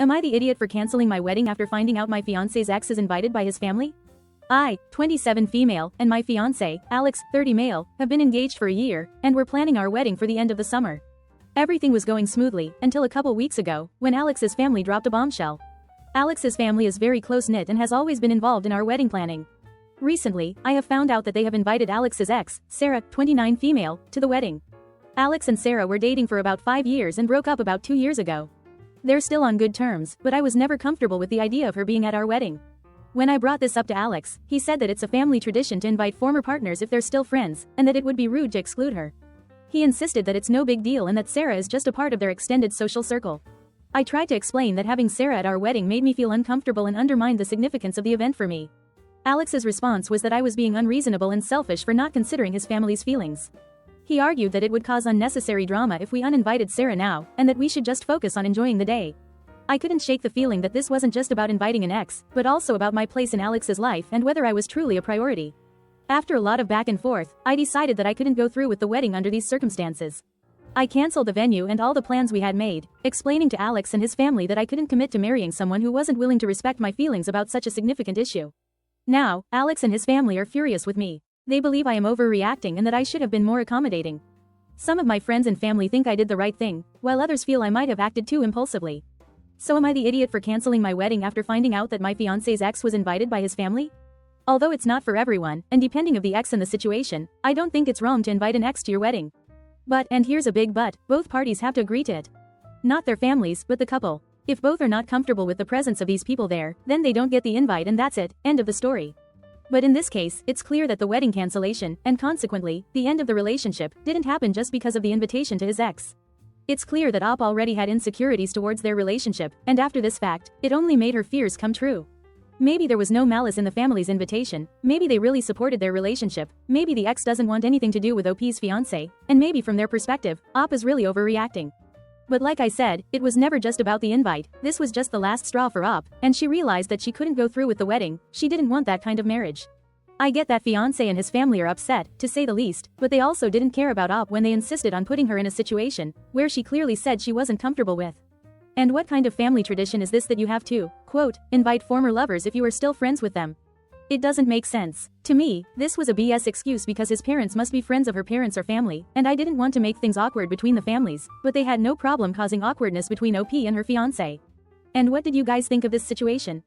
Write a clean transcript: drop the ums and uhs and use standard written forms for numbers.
Am I the idiot for canceling my wedding after finding out my fiancé's ex is invited by his family? I, 27 female, and my fiancé, Alex, 30 male, have been engaged for a year, and we're planning our wedding for the end of the summer. Everything was going smoothly, until a couple weeks ago, when Alex's family dropped a bombshell. Alex's family is very close-knit and has always been involved in our wedding planning. Recently, I have found out that they have invited Alex's ex, Sarah, 29 female, to the wedding. Alex and Sarah were dating for about 5 years and broke up about 2 years ago. They're still on good terms, but I was never comfortable with the idea of her being at our wedding. When I brought this up to Alex, he said that it's a family tradition to invite former partners if they're still friends, and that it would be rude to exclude her. He insisted that it's no big deal and that Sarah is just a part of their extended social circle. I tried to explain that having Sarah at our wedding made me feel uncomfortable and undermined the significance of the event for me. Alex's response was that I was being unreasonable and selfish for not considering his family's feelings. He argued that it would cause unnecessary drama if we uninvited Sarah now, and that we should just focus on enjoying the day. I couldn't shake the feeling that this wasn't just about inviting an ex, but also about my place in Alex's life and whether I was truly a priority. After a lot of back and forth, I decided that I couldn't go through with the wedding under these circumstances. I canceled the venue and all the plans we had made, explaining to Alex and his family that I couldn't commit to marrying someone who wasn't willing to respect my feelings about such a significant issue. Now, Alex and his family are furious with me. They believe I am overreacting and that I should have been more accommodating. Some of my friends and family think I did the right thing, while others feel I might have acted too impulsively. So am I the idiot for canceling my wedding after finding out that my fiancé's ex was invited by his family? Although it's not for everyone, and depending of the ex and the situation, I don't think it's wrong to invite an ex to your wedding. But, and here's a big but, both parties have to agree to it. Not their families, but the couple. If both are not comfortable with the presence of these people there, then they don't get the invite and that's it, end of the story. But in this case, it's clear that the wedding cancellation, and consequently, the end of the relationship, didn't happen just because of the invitation to his ex. It's clear that Op already had insecurities towards their relationship, and after this fact, it only made her fears come true. Maybe there was no malice in the family's invitation, maybe they really supported their relationship, maybe the ex doesn't want anything to do with OP's fiancé, and maybe from their perspective, Op is really overreacting. But like I said, it was never just about the invite, this was just the last straw for Op, and she realized that she couldn't go through with the wedding, she didn't want that kind of marriage. I get that fiancé and his family are upset, to say the least, but they also didn't care about Op when they insisted on putting her in a situation where she clearly said she wasn't comfortable with. And what kind of family tradition is this that you have to, quote, invite former lovers if you are still friends with them? It doesn't make sense. To me, this was a BS excuse because his parents must be friends of her parents or family, and I didn't want to make things awkward between the families, but they had no problem causing awkwardness between OP and her fiancé. And what did you guys think of this situation?